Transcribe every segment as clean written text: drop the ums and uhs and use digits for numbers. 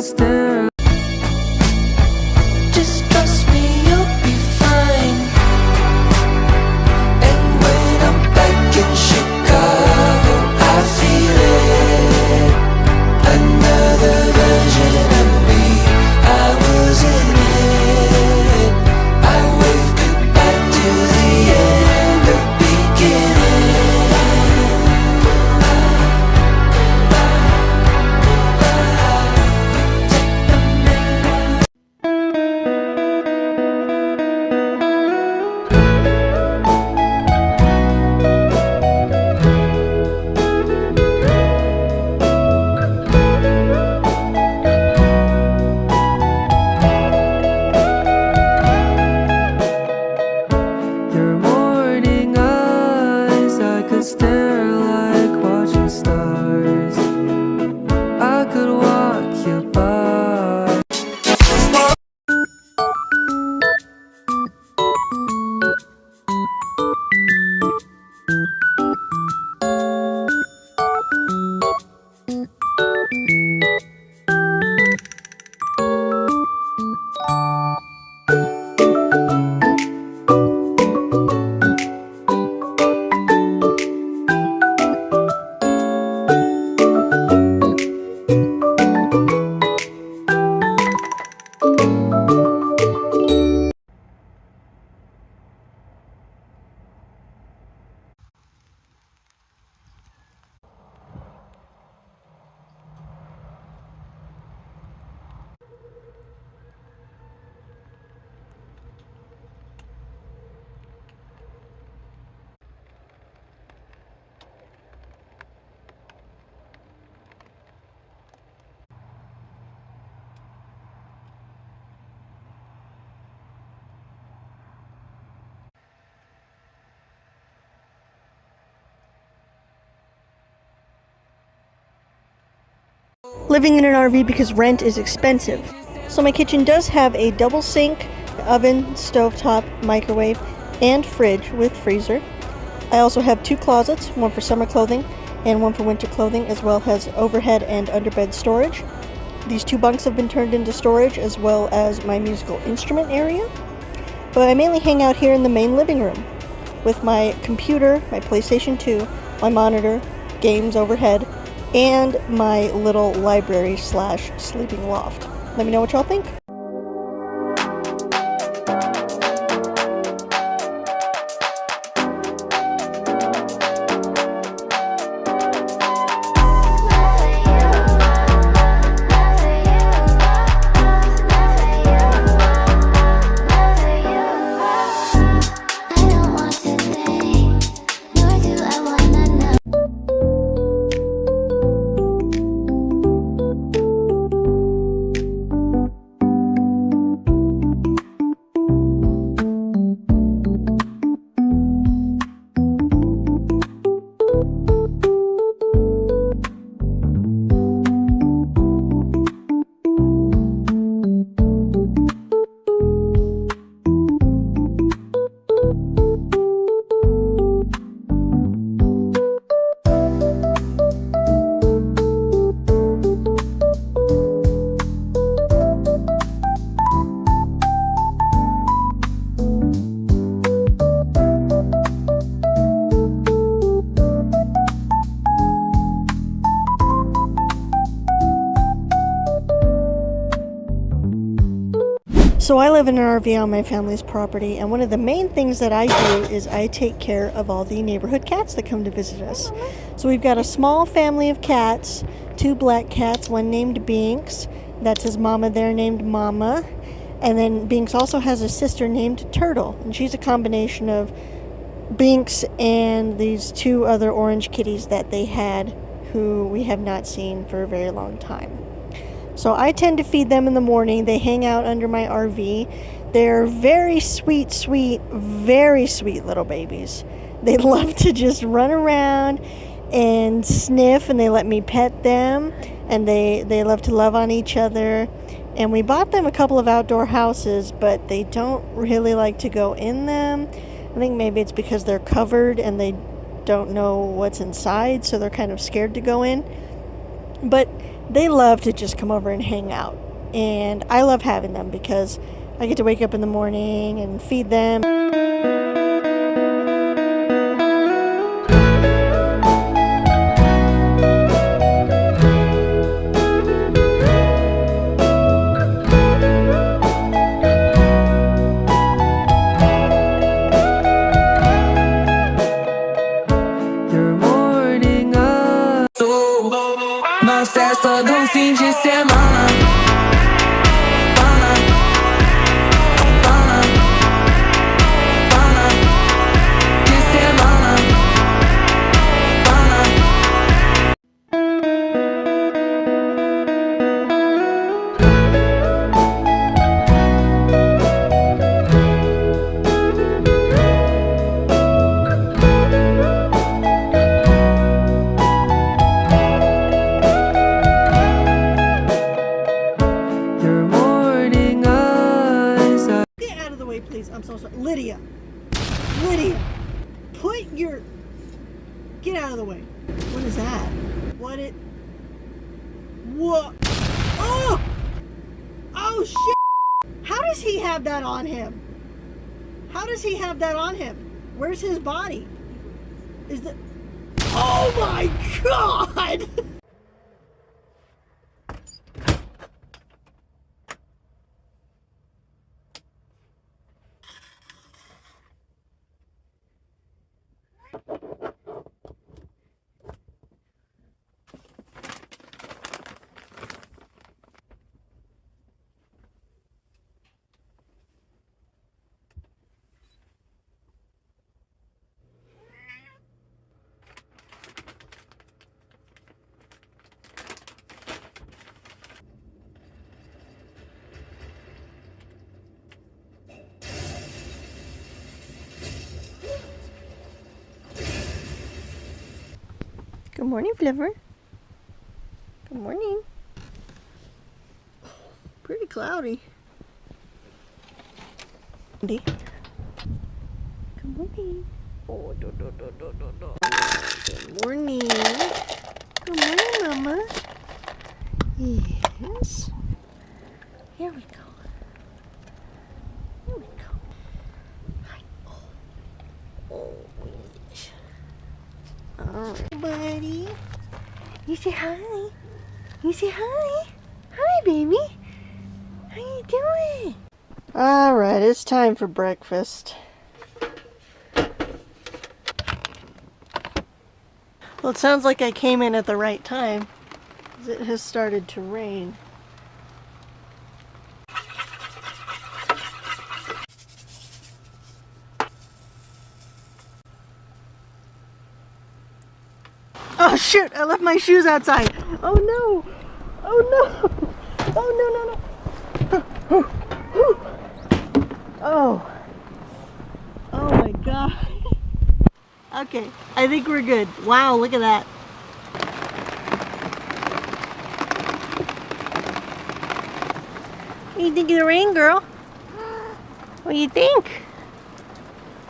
stare. Just trust me, you'll be fine. And when I'm back in Chicago, I feel it. Another version of me, I was in it. I wave goodbye to the end of beginning. Your morning eyes, I could stare like watching stars. I could walk you by. Living in an RV because rent is expensive. So my kitchen does have a double sink, oven, stovetop, microwave, and fridge with freezer. I also have 2 closets, one for summer clothing and one for winter clothing, as well as overhead and underbed storage. These 2 bunks have been turned into storage, as well as my musical instrument area. But I mainly hang out here in the main living room with my computer, my PlayStation 2, my monitor, games overhead, and my little library / sleeping loft. Let me know what y'all think. So I live in an RV on my family's property, and one of the main things that I do is I take care of all the neighborhood cats that come to visit us. So we've got a small family of cats, 2 black cats, one named Binks, that's his mama there named Mama, and then Binks also has a sister named Turtle, and she's a combination of Binks and these 2 other orange kitties that they had, who we have not seen for a very long time. So I tend to feed them in the morning. They hang out under my RV. They're very sweet, very sweet little babies. They love to just run around and sniff, and they let me pet them, and they love to love on each other. And we bought them a couple of outdoor houses, but they don't really like to go in them. I think maybe it's because they're covered and they don't know what's inside, so they're kind of scared to go in. But they love to just come over and hang out. And I love having them because I get to wake up in the morning and feed them. Your morning eyes. Não cessa do fim de semana. De semana. Your morning eyes. Get out of the way, please. I'm so sorry. Lydia. Lydia. Put your... Get out of the way. What is that? What it... What? Oh! Oh, shit! How does he have that on him? How does he have that on him? Where's his body? Is the... Oh my God! Good morning, Flipper. Good morning. Pretty cloudy. Good morning. Oh, Good morning. Good morning, Mama. Yes. Here we go. Here we go. Hi. Oh, yes. Alright, buddy. You say hi. You say hi. Hi, baby. How you doing? Alright, it's time for breakfast. Well, it sounds like I came in at the right time, 'cause it has started to rain. Oh shoot, I left my shoes outside. Oh no. Oh no. Oh no, no, no. Oh. Oh my God. Okay, I think we're good. Wow, look at that. What do you think of the rain, girl? What do you think?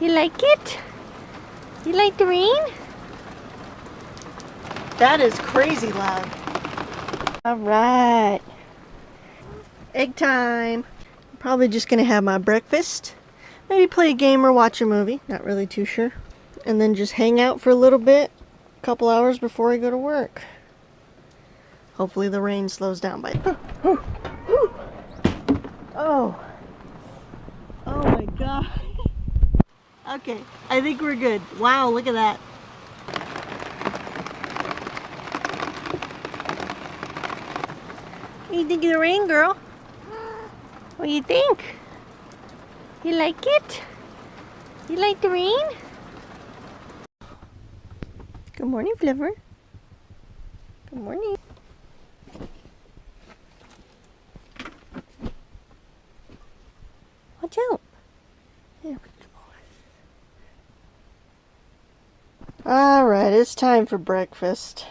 You like it? You like the rain? That is crazy loud. All right. Egg time. I'm probably just gonna have my breakfast. Maybe play a game or watch a movie. Not really too sure. And then just hang out for a little bit. A couple hours before I go to work. Hopefully the rain slows down by then. Oh. Oh my God. Okay, I think we're good. Wow, look at that. What do you think of the rain, girl? What do you think? You like it? You like the rain? Good morning, Flipper. Good morning. Watch out. There we go. All right, it's time for breakfast.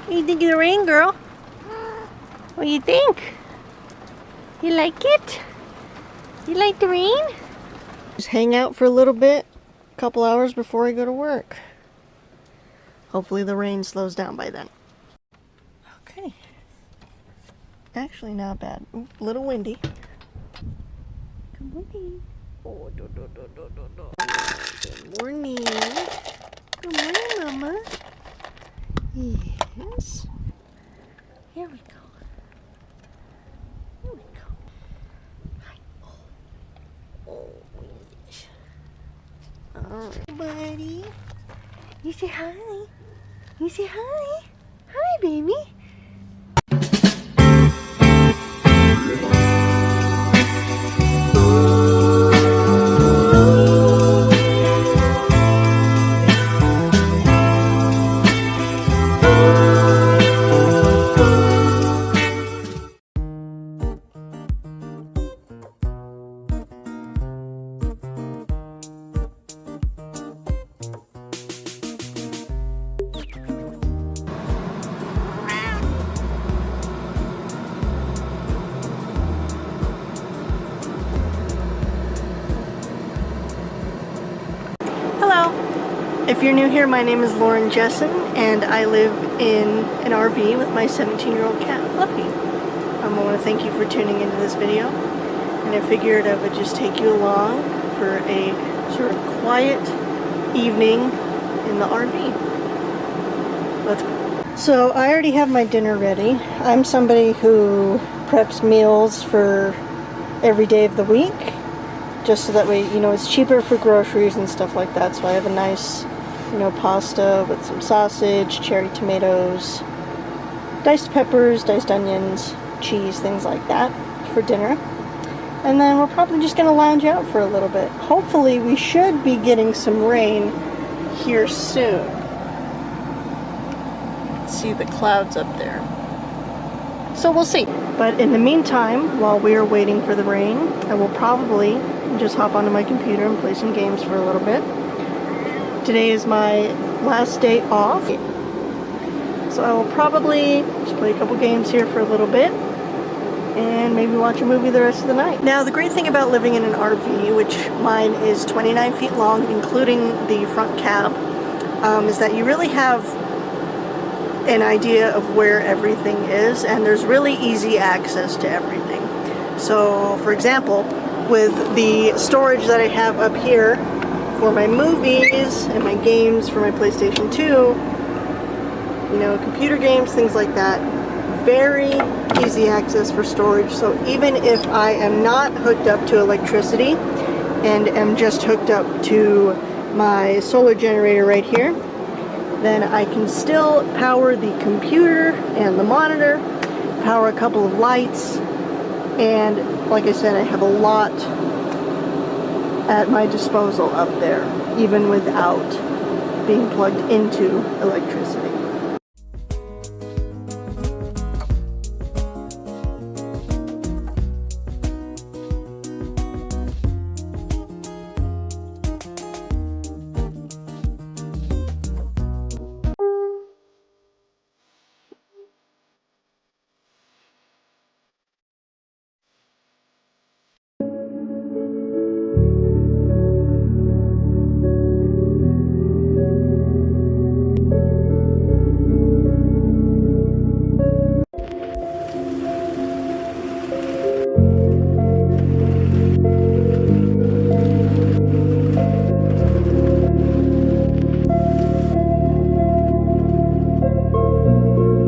What do you think of the rain, girl? What do you think? You like it? You like the rain? Just hang out for a little bit, a couple hours before I go to work. Hopefully the rain slows down by then. Okay. Actually not bad. Ooh, a little windy. Good morning. Oh, Good morning. Good morning, Mama. Yes. Here we go. Here we go. Hi. Oh, yes. Alright, buddy. You say hi. You say hi. Hi, baby. Hello. If you're new here, my name is Lauren Jesson, and I live in an RV with my 17-year-old cat, Fluffy. I want to thank you for tuning into this video, and I figured I would just take you along for a sort of quiet evening in the RV. Let's go. So I already have my dinner ready. I'm somebody who preps meals for every day of the week, just so that way, you know, it's cheaper for groceries and stuff like that. So I have a nice, you know, pasta with some sausage, cherry tomatoes, diced peppers, diced onions, cheese, things like that for dinner. And then we're probably just going to lounge out for a little bit. Hopefully we should be getting some rain here soon. See the clouds up there. So we'll see. But in the meantime, while we are waiting for the rain, I will probably just hop onto my computer and play some games for a little bit. Today is my last day off, so I will probably just play a couple games here for a little bit and maybe watch a movie the rest of the night. Now, the great thing about living in an RV, which mine is 29 feet long, including the front cab, is that you really have an idea of where everything is, and there's really easy access to everything. So, for example, with the storage that I have up here for my movies and my games for my PlayStation 2, you know, computer games, things like that, very easy access for storage. So even if I am not hooked up to electricity and am just hooked up to my solar generator right here, then I can still power the computer and the monitor, power a couple of lights, and like I said, I have a lot at my disposal up there, even without being plugged into electricity.